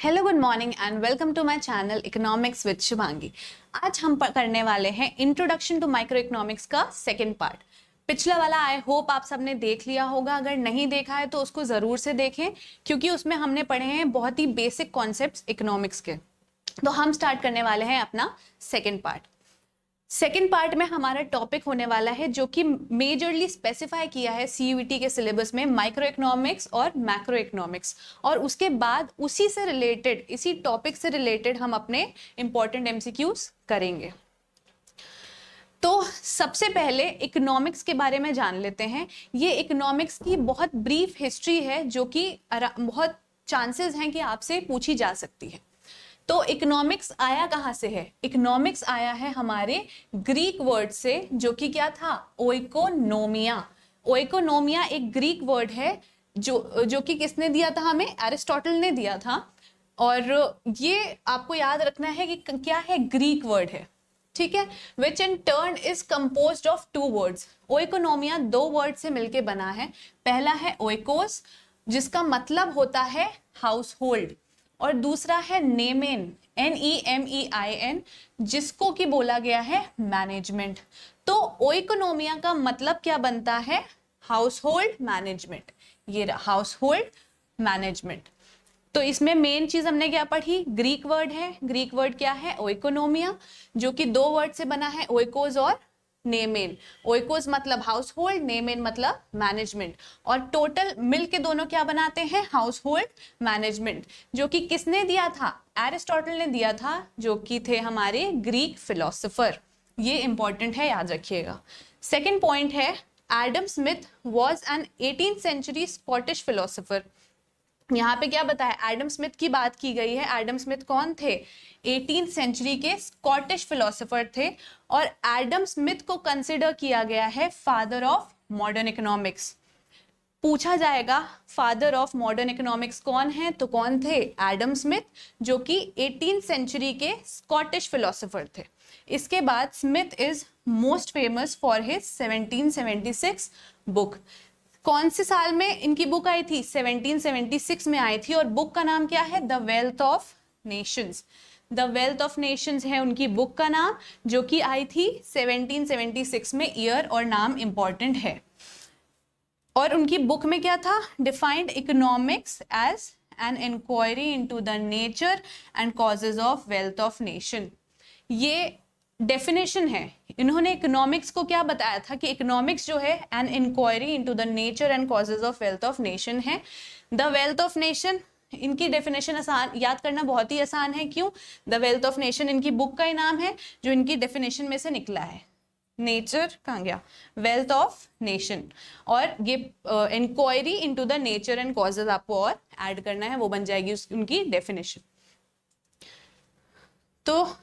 Hello, good morning and welcome to my channel economics with Shubhangi. आज हम करने वाले हैं इंट्रोडक्शन टू माइक्रो इकोनॉमिक्स का सेकंड पार्ट। पिछला वाला आई होप आप सबने देख लिया होगा, अगर नहीं देखा है तो उसको ज़रूर से देखें क्योंकि उसमें हमने पढ़े हैं बहुत ही बेसिक कॉन्सेप्ट्स इकोनॉमिक्स के। तो हम स्टार्ट करने वाले हैं अपना सेकेंड पार्ट। सेकेंड पार्ट में हमारा टॉपिक होने वाला है जो कि मेजरली स्पेसिफाई किया है सीयूईटी के सिलेबस में, माइक्रो इकोनॉमिक्स और मैक्रो इकोनॉमिक्स। और उसके बाद उसी से रिलेटेड, इसी टॉपिक से रिलेटेड हम अपने इंपॉर्टेंट एमसीक्यूज करेंगे। तो सबसे पहले इकोनॉमिक्स के बारे में जान लेते हैं। ये इकोनॉमिक्स की बहुत ब्रीफ हिस्ट्री है जो कि बहुत चांसेस हैं कि आपसे पूछी जा सकती है। तो इकोनॉमिक्स आया कहाँ से है? इकोनॉमिक्स आया है हमारे ग्रीक वर्ड से जो कि क्या था? ओइकोनोमिया। ओइकोनोमिया एक ग्रीक वर्ड है जो कि किसने दिया था हमें? एरिस्टोटल ने दिया था। और ये आपको याद रखना है कि क्या है, ग्रीक वर्ड है, ठीक है, which in turn is composed of two words. Oikonomia दो वर्ड से मिलके बना है। पहला है ओइकोस जिसका मतलब होता है हाउस होल्ड, और दूसरा है नेमेन, NEMEIN, जिसको कि बोला गया है मैनेजमेंट। तो ओइकोनोमिया का मतलब क्या बनता है? House hold management. ये हाउस होल्ड मैनेजमेंट। तो इसमें मेन चीज हमने क्या पढ़ी? ग्रीक वर्ड है। ग्रीक वर्ड क्या है? ओइकोनोमिया, जो कि दो वर्ड से बना है, ओइकोस और नेमेन। ओइकोस मतलब हाउस होल्ड, नेमेन मतलब मैनेजमेंट, और टोटल मिलके दोनों क्या बनाते हैं? हाउस होल्ड मैनेजमेंट, जो कि किसने दिया था? एरिस्टोटल ने दिया था, जो कि थे हमारे ग्रीक फिलोसोफर। ये इंपॉर्टेंट है, याद रखिएगा। सेकेंड पॉइंट है, Adam Smith was an 18th century Scottish philosopher. यहाँ पे क्या बताया? एडम स्मिथ की बात की गई है। एडम स्मिथ कौन थे? 18th सेंचुरी के स्कॉटिश फिलोसोफर थे, और एडम स्मिथ को कंसिडर किया गया है फादर ऑफ मॉडर्न इकोनॉमिक्स। पूछा जाएगा फादर ऑफ मॉडर्न इकोनॉमिक्स कौन है, तो कौन थे? एडम स्मिथ, जो कि 18th सेंचुरी के स्कॉटिश फिलोसोफर थे। इसके बाद Smith is most famous for his 1776 book. कौन से साल में इनकी बुक आई थी? 1776 में आई थी, और बुक का नाम क्या है? The wealth of Nations. The wealth of Nations है उनकी बुक का नाम, जो कि आई थी 1776 में। ईयर और नाम इंपॉर्टेंट है। और उनकी बुक में क्या था? Defined economics as an inquiry into the nature and causes of wealth of nation. ये डेफिनेशन है। इन्होंने इकोनॉमिक्स को क्या बताया था कि इकोनॉमिक्स जो है an inquiry into the nature and causes of wealth of nation है। द वेल्थ ऑफ नेशन, इनकी डेफिनेशन आसान, याद करना बहुत ही आसान है। क्यों? द वेल्थ ऑफ नेशन इनकी बुक का ही नाम है जो इनकी डेफिनेशन में से निकला है। नेचर कहाँ गया? Wealth of nation. और ये inquiry into the nature and causes आपको और ऐड करना है, वो बन जाएगी उनकी डेफिनेशन। तो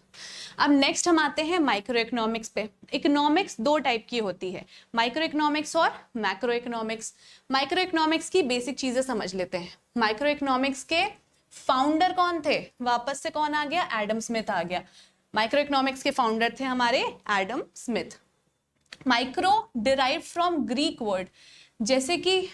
अब नेक्स्ट हम आते हैं माइक्रो इकोनॉमिक्स पे। इकोनॉमिक्स दो टाइप की होती है, माइक्रो इकोनॉमिक्स और मैक्रो इकोनॉमिक्स। माइक्रो इकोनॉमिक्स की बेसिक चीजें समझ लेते हैं। माइक्रो इकोनॉमिक्स के फाउंडर कौन थे? वापस से कौन आ गया? एडम स्मिथ आ गया। माइक्रो इकोनॉमिक्स के फाउंडर थे हमारे Adam Smith. Micro derive from Greek word, जैसे कि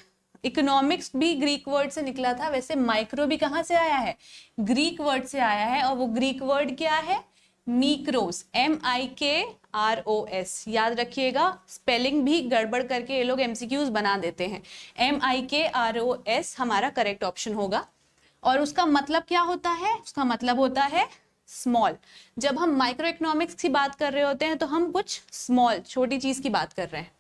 इकोनॉमिक्स भी ग्रीक वर्ड से निकला था, वैसे माइक्रो भी कहाँ से आया है? ग्रीक वर्ड से आया है। और वो ग्रीक वर्ड क्या है? मीक्रोस, MIKROS। याद रखिएगा, स्पेलिंग भी गड़बड़ करके ये लोग MCQs बना देते हैं। MIKROS हमारा करेक्ट ऑप्शन होगा। और उसका मतलब क्या होता है? उसका मतलब होता है स्मॉल। जब हम माइक्रो इकोनॉमिक्स की बात कर रहे होते हैं तो हम कुछ स्मॉल, छोटी चीज की बात कर रहे हैं।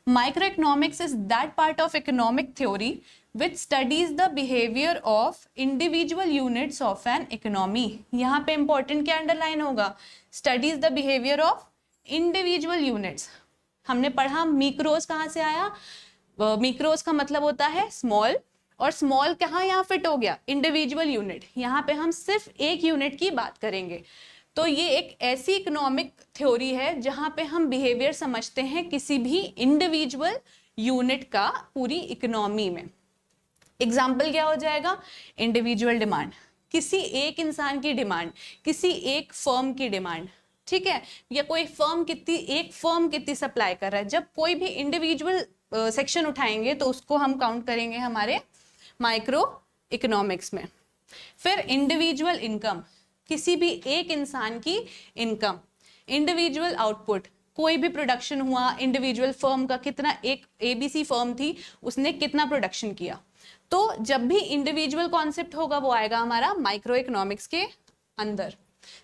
Micro economics is that part of economic theory which studies the behavior of individual units of an economy। यहाँ पे इंपॉर्टेंट क्या अंडरलाइन होगा? studies the behavior of individual units। हमने पढ़ा मिक्रोस कहाँ से आया? मिक्रोस का मतलब होता है स्मॉल, और स्मॉल कहाँ यहाँ फिट हो गया? Individual unit. यहाँ पे हम सिर्फ एक यूनिट की बात करेंगे। तो ये एक ऐसी इकोनॉमिक थ्योरी है जहाँ पे हम बिहेवियर समझते हैं किसी भी इंडिविजुअल यूनिट का पूरी इकोनॉमी में। एग्जाम्पल क्या हो जाएगा? इंडिविजुअल डिमांड, किसी एक इंसान की डिमांड, किसी एक फर्म की डिमांड, ठीक है, या कोई फर्म एक फर्म कितनी सप्लाई कर रहा है। जब कोई भी इंडिविजुअल सेक्शन उठाएंगे तो उसको हम काउंट करेंगे हमारे माइक्रो इकोनॉमिक्स में। फिर इंडिविजुअल इनकम, किसी भी एक इंसान की इनकम। इंडिविजुअल आउटपुट, कोई भी प्रोडक्शन हुआ, इंडिविजुअल फर्म का कितना, एक एबीसी फर्म थी उसने कितना प्रोडक्शन किया। तो जब भी इंडिविजुअल कॉन्सेप्ट होगा वो आएगा हमारा माइक्रो इकोनॉमिक्स के अंदर।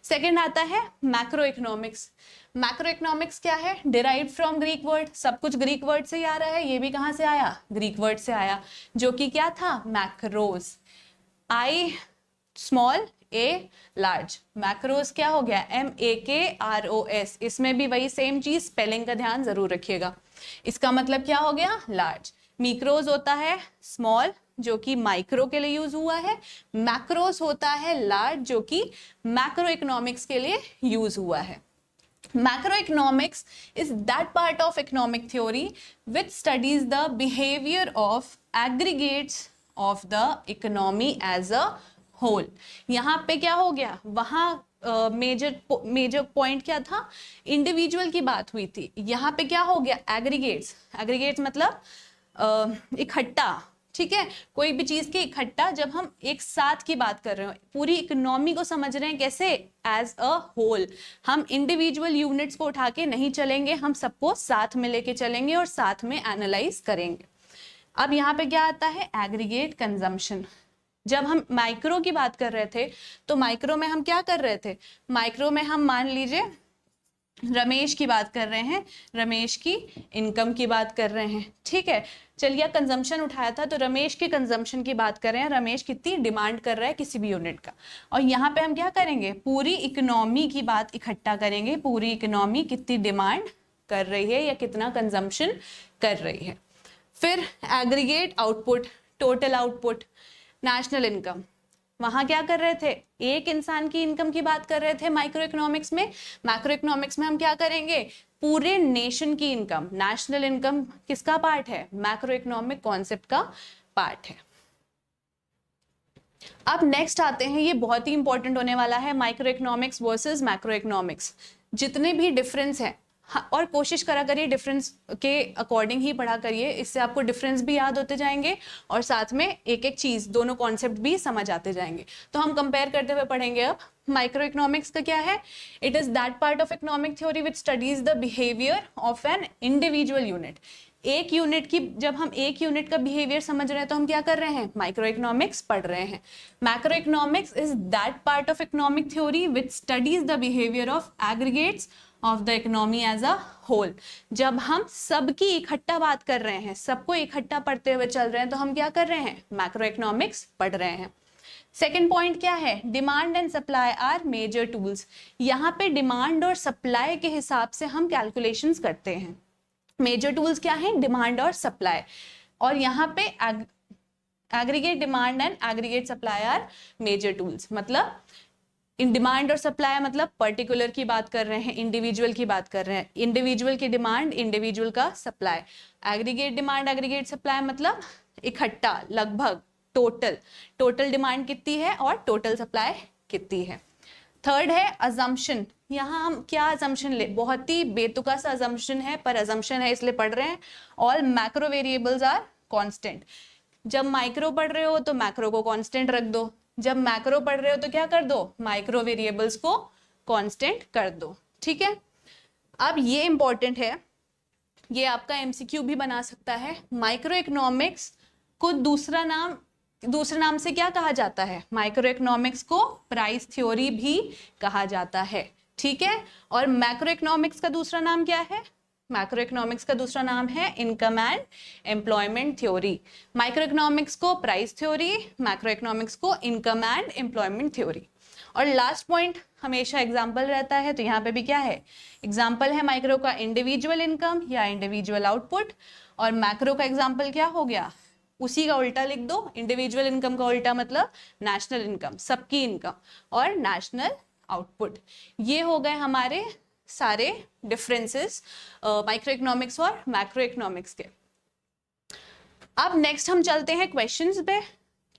सेकंड आता है मैक्रो इकोनॉमिक्स। मैक्रो इकोनॉमिक्स क्या है? डिराइव्ड फ्रॉम ग्रीक वर्ड, सब कुछ ग्रीक वर्ड से ही आ रहा है, ये भी कहां से आया? ग्रीक वर्ड से आया, जो कि क्या था? Macros, I small a large. Macros क्या हो गया? MAKROS। इसमें भी वही सेम चीज, स्पेलिंग का ध्यान जरूर रखिएगा। इसका मतलब क्या हो गया? लार्ज। मिक्रोज होता है स्मॉल, जो कि माइक्रो के लिए यूज हुआ है। मैक्रोज होता है लार्ज, जो कि मैक्रो इकोनॉमिक्स के लिए यूज हुआ है। Macroeconomics is that part of economic theory which studies the behavior of aggregates of the economy as a whole। यहाँ पे क्या हो गया? वहाँ मेजर पॉइंट क्या था? इंडिविजुअल की बात हुई थी। यहाँ पे क्या हो गया? एग्रीगेट्स। एग्रीगेट्स मतलब इकट्ठा, ठीक है, कोई भी चीज के इकट्ठा। जब हम एक साथ की बात कर रहे हो, पूरी इकोनॉमी को समझ रहे हैं कैसे? As a whole. हम इंडिविजुअल यूनिट्स को उठा के नहीं चलेंगे, हम सबको साथ में लेके चलेंगे और साथ में एनालाइज करेंगे। अब यहाँ पे क्या आता है? Aggregate consumption. जब हम माइक्रो की बात कर रहे थे तो माइक्रो में हम क्या कर रहे थे? माइक्रो में हम मान लीजिए रमेश की बात कर रहे हैं, रमेश की इनकम की बात कर रहे हैं, ठीक है। चलिए कंजम्पशन उठाया था तो रमेश के कंजम्पशन की बात कर रहे हैं, रमेश कितनी डिमांड कर रहा है किसी भी यूनिट का। और यहाँ पे हम क्या करेंगे? पूरी इकोनॉमी की बात इकट्ठा करेंगे, पूरी इकोनॉमी कितनी डिमांड कर रही है या कितना कंजम्पशन कर रही है। फिर aggregate output, total output, national income. वहां क्या कर रहे थे? एक इंसान की इनकम की बात कर रहे थे माइक्रो इकोनॉमिक्स में। मैक्रो इकोनॉमिक्स में हम क्या करेंगे? पूरे नेशन की इनकम। नेशनल इनकम किसका पार्ट है? मैक्रो इकोनॉमिक कॉन्सेप्ट का पार्ट है। अब नेक्स्ट आते हैं, ये बहुत ही इंपॉर्टेंट होने वाला है, micro economics versus macro economics. जितने भी डिफरेंस है, हाँ, और कोशिश करा करिए डिफरेंस के अकॉर्डिंग ही पढ़ा करिए, इससे आपको डिफरेंस भी याद होते जाएंगे और साथ में एक एक चीज, दोनों कॉन्सेप्ट भी समझ आते जाएंगे। तो हम कंपेयर करते हुए पढ़ेंगे। अब माइक्रो इकोनॉमिक्स का क्या है? It is that part of economic theory which studies the behaviour of an individual unit. एक यूनिट की, जब हम एक यूनिट का बिहेवियर समझ रहे हैं तो हम क्या कर रहे हैं? माइक्रो इकोनॉमिक्स पढ़ रहे हैं। Macroeconomics is that part of economic theory which studies the behaviour of aggregates of the economy as a whole. जब हम सबकी इकट्ठा बात कर रहे हैं, सबको इकट्ठा पढ़ते हुए चल रहे हैं, तो हम क्या कर रहे हैं? मैक्रो इकोनॉमिक्स पढ़ रहे हैं। सेकेंड पॉइंट क्या है? Demand and supply are major tools. यहाँ पे डिमांड और सप्लाई के हिसाब से हम कैलकुलेशंस करते हैं। मेजर टूल्स क्या है? डिमांड और सप्लाई। और यहाँ पे aggregate demand and aggregate supply are major tools. मतलब इन डिमांड और सप्लाई मतलब पर्टिकुलर की बात कर रहे हैं, इंडिविजुअल की बात कर रहे हैं, इंडिविजुअल की डिमांड, इंडिविजुअल का supply. Aggregate demand aggregate supply मतलब इकट्ठा, लगभग, टोटल डिमांड कितनी है और टोटल सप्लाई कितनी है। थर्ड है अजम्पशन। यहाँ हम क्या अजम्पशन ले? बहुत ही बेतुका सा अजम्पशन है, पर अजम्पशन है इसलिए पढ़ रहे हैं। All macro variables are constant. जब माइक्रो पढ़ रहे हो तो मैक्रो को कांस्टेंट रख दो, जब मैक्रो पढ़ रहे हो तो क्या कर दो? माइक्रो वेरिएबल्स को कांस्टेंट कर दो, ठीक है। अब ये इंपॉर्टेंट है, ये आपका एमसीक्यू भी बना सकता है। माइक्रो इकोनॉमिक्स को दूसरे नाम से क्या कहा जाता है? माइक्रो इकोनॉमिक्स को प्राइस थ्योरी भी कहा जाता है, ठीक है। और मैक्रो इकोनॉमिक्स का दूसरा नाम क्या है? मैक्रो इकोनॉमिक्स का दूसरा नाम है income and employment theory. Micro economics को प्राइस थ्योरी, मैक्रो इकोनॉमिक्स को इनकम एंड एम्प्लॉयमेंट थ्योरी। और लास्ट पॉइंट हमेशा एग्जाम्पल रहता है, तो यहाँ पे भी क्या है? एग्जाम्पल है माइक्रो का इंडिविजुअल इनकम या इंडिविजुअल आउटपुट, और मैक्रो का एग्जाम्पल क्या हो गया? उसी का उल्टा लिख दो। इंडिविजुअल इनकम का उल्टा मतलब नेशनल इनकम, सबकी इनकम, और नेशनल आउटपुट। ये हो गए हमारे सारे डिफरेंसेस माइक्रो इकोनॉमिक्स और मैक्रो इकोनॉमिक्स के। अब नेक्स्ट हम चलते हैं क्वेश्चंस पे।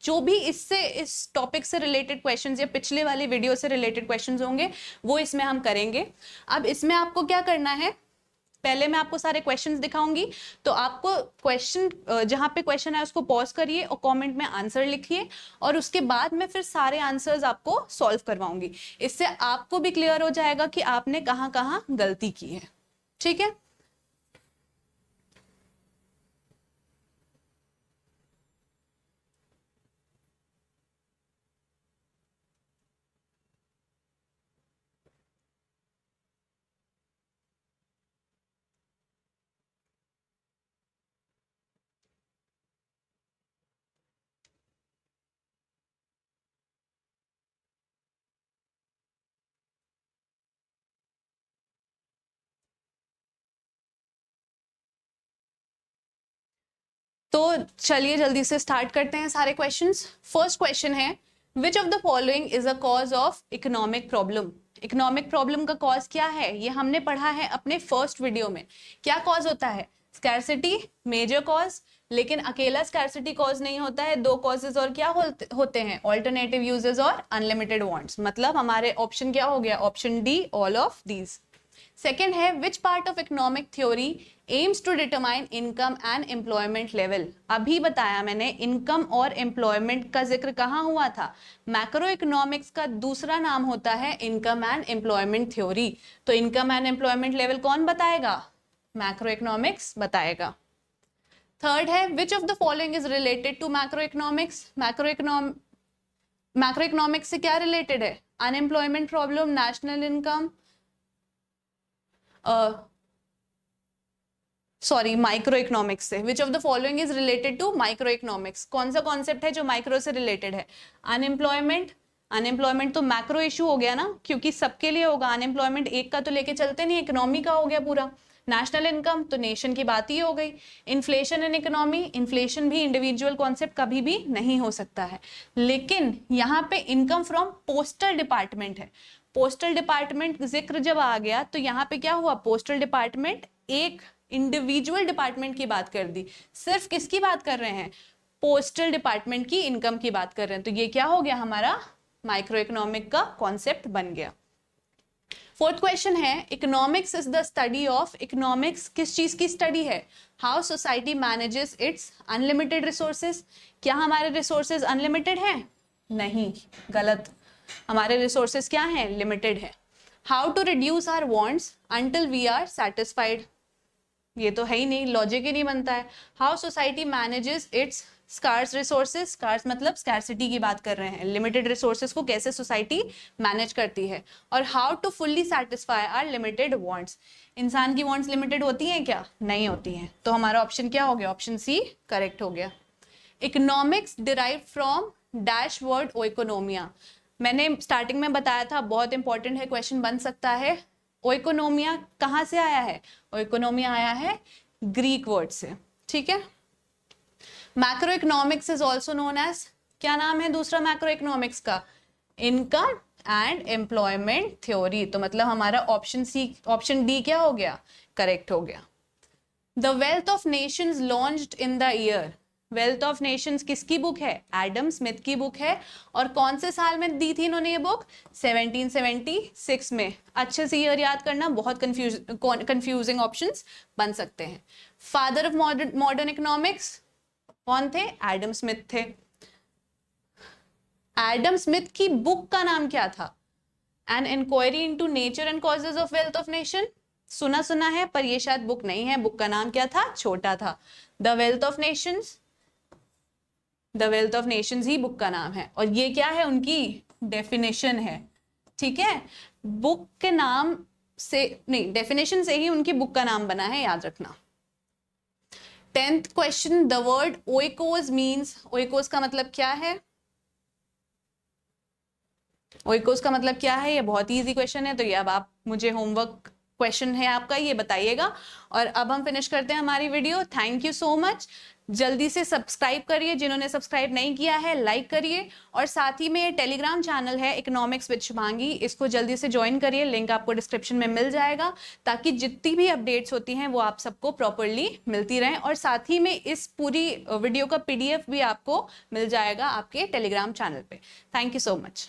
जो भी इससे, इस टॉपिक से रिलेटेड क्वेश्चंस या पिछले वाली वीडियो से रिलेटेड क्वेश्चंस होंगे वो इसमें हम करेंगे। अब इसमें आपको क्या करना है? पहले मैं आपको सारे क्वेश्चंस दिखाऊंगी, तो आपको क्वेश्चन जहां पे क्वेश्चन है उसको पॉज करिए और कमेंट में आंसर लिखिए, और उसके बाद मैं फिर सारे आंसर्स आपको सॉल्व करवाऊंगी। इससे आपको भी क्लियर हो जाएगा कि आपने कहाँ कहाँ गलती की है। ठीक है, तो चलिए जल्दी से स्टार्ट करते हैं सारे क्वेश्चंस। फर्स्ट क्वेश्चन है, which of the following is a cause of economic problem. Economic problem का कॉज क्या है, ये हमने पढ़ा है अपने फर्स्ट वीडियो में। क्या कॉज होता है, स्कैरसिटी मेजर कॉज, लेकिन अकेला स्कैरसिटी कॉज नहीं होता है, दो कॉजेज और क्या होते हैं, ऑल्टरनेटिव यूजेस और अनलिमिटेड वांट्स। मतलब हमारे ऑप्शन क्या हो गया, option D, all of these. Second है, which part of economic theory aims to determine income and employment level. अभी बताया मैंने, इनकम और एम्प्लॉयमेंट का जिक्र कहाँ हुआ था, मैक्रो इकोनॉमिक्स का दूसरा नाम होता है इनकम एंड एम्प्लॉयमेंट थ्योरी। तो इनकम एंड एम्प्लॉयमेंट लेवल कौन बताएगा, मैक्रो इकोनॉमिक्स बताएगा। थर्ड है, which of the following is related to macro economics. Macro economics से क्या रिलेटेड है, unemployment problem, national income, sorry micro economics से। Which of the following is related to micro economics. कौन सा concept है जो माइक्रो से रिलेटेड है, अनएम्प्लॉयमेंट। अनएम्प्लॉयमेंट तो मैक्रो इशू हो गया ना, क्योंकि सबके लिए होगा, अनएम्प्लॉयमेंट एक का तो लेके चलते नहीं, इकोनॉमी का हो गया पूरा। नेशनल इनकम तो नेशन की बात ही हो गई। इन्फ्लेशन इन इकोनॉमी, इन्फ्लेशन भी इंडिविजुअल कॉन्सेप्ट कभी भी नहीं हो सकता है। लेकिन यहाँ पे इनकम फ्रॉम पोस्टल डिपार्टमेंट है। पोस्टल डिपार्टमेंट जिक्र जब आ गया तो यहाँ पे क्या हुआ, पोस्टल डिपार्टमेंट एक इंडिविजुअल डिपार्टमेंट की बात कर दी। सिर्फ किसकी बात कर रहे हैं, पोस्टल डिपार्टमेंट की इनकम की बात कर रहे हैं। तो ये क्या हो गया, हमारा माइक्रो इकोनॉमिक का कॉन्सेप्ट बन गया। फोर्थ क्वेश्चन है, economics is the study of. Economics किस चीज की स्टडी है, how society manages it's unlimited resources. क्या हमारे रिसोर्सेज अनलिमिटेड हैं, नहीं, गलत, हमारे रिसोर्सेज क्या हैं, लिमिटेड है। How to reduce our wants until we are satisfied, ये तो है ही नहीं, लॉजिक ही नहीं बनता है। How society manages its scarce resources, scarce मतलब स्कैरसिटी की बात कर रहे हैं, लिमिटेड रिसोर्सेज को कैसे सोसाइटी मैनेज करती है। और how to fully satisfy our limited wants, इंसान की वांट्स लिमिटेड होती हैं क्या, नहीं होती हैं। तो हमारा ऑप्शन क्या हो गया, ऑप्शन सी करेक्ट हो गया। Economics derive from dash word oikonomia. मैंने स्टार्टिंग में बताया था, बहुत इंपॉर्टेंट है, क्वेश्चन बन सकता है। ओइकोनोमिया कहाँ से आया है, ओइकोनोमिया आया है ग्रीक वर्ड से, ठीक है। Macroeconomics is also known as, क्या नाम है दूसरा मैक्रो इकोनॉमिक्स का, इनकम एंड एम्प्लॉयमेंट थ्योरी। तो मतलब हमारा ऑप्शन सी, ऑप्शन डी क्या हो गया, करेक्ट हो गया। The wealth of Nations launched in the year. Wealth of Nations किसकी बुक है, एडम स्मिथ की बुक है। और कौन से साल में दी थी इन्होंने ये बुक, 1776 में। अच्छे से ईयर याद करना, बहुत कंफ्यूजिंग ऑप्शंस बन सकते हैं। फादर ऑफ मॉडर्न इकोनॉमिक्स कौन थे, एडम स्मिथ थे। एडम स्मिथ की बुक का नाम क्या था, an inquiry into nature and causes of wealth of nation. सुना है, पर ये शायद बुक नहीं है, बुक का नाम क्या था, छोटा था। The wealth of Nations, the wealth of Nations he book का नाम है। और ये क्या है, उनकी डेफिनेशन है, ठीक है। बुक के नाम से नहीं, डेफिनेशन से ही उनकी बुक का नाम बना है, याद रखना। 10th question, the word oikos means. Oikos का मतलब क्या है, ओइकोस का मतलब क्या है, ये बहुत इजी क्वेश्चन है। तो ये अब आप मुझे होमवर्क क्वेश्चन है आपका, ये बताइएगा। और अब हम फिनिश करते हैं हमारी video. Thank you so much. जल्दी से सब्सक्राइब करिए, जिन्होंने सब्सक्राइब नहीं किया है लाइक करिए। और साथ ही में टेलीग्राम चैनल है इकोनॉमिक्स विद शुभांगी, इसको जल्दी से ज्वाइन करिए, लिंक आपको डिस्क्रिप्शन में मिल जाएगा, ताकि जितनी भी अपडेट्स होती हैं वो आप सबको प्रॉपरली मिलती रहें। और साथ ही में इस पूरी वीडियो का PDF भी आपको मिल जाएगा आपके टेलीग्राम चैनल पे। Thank you so much.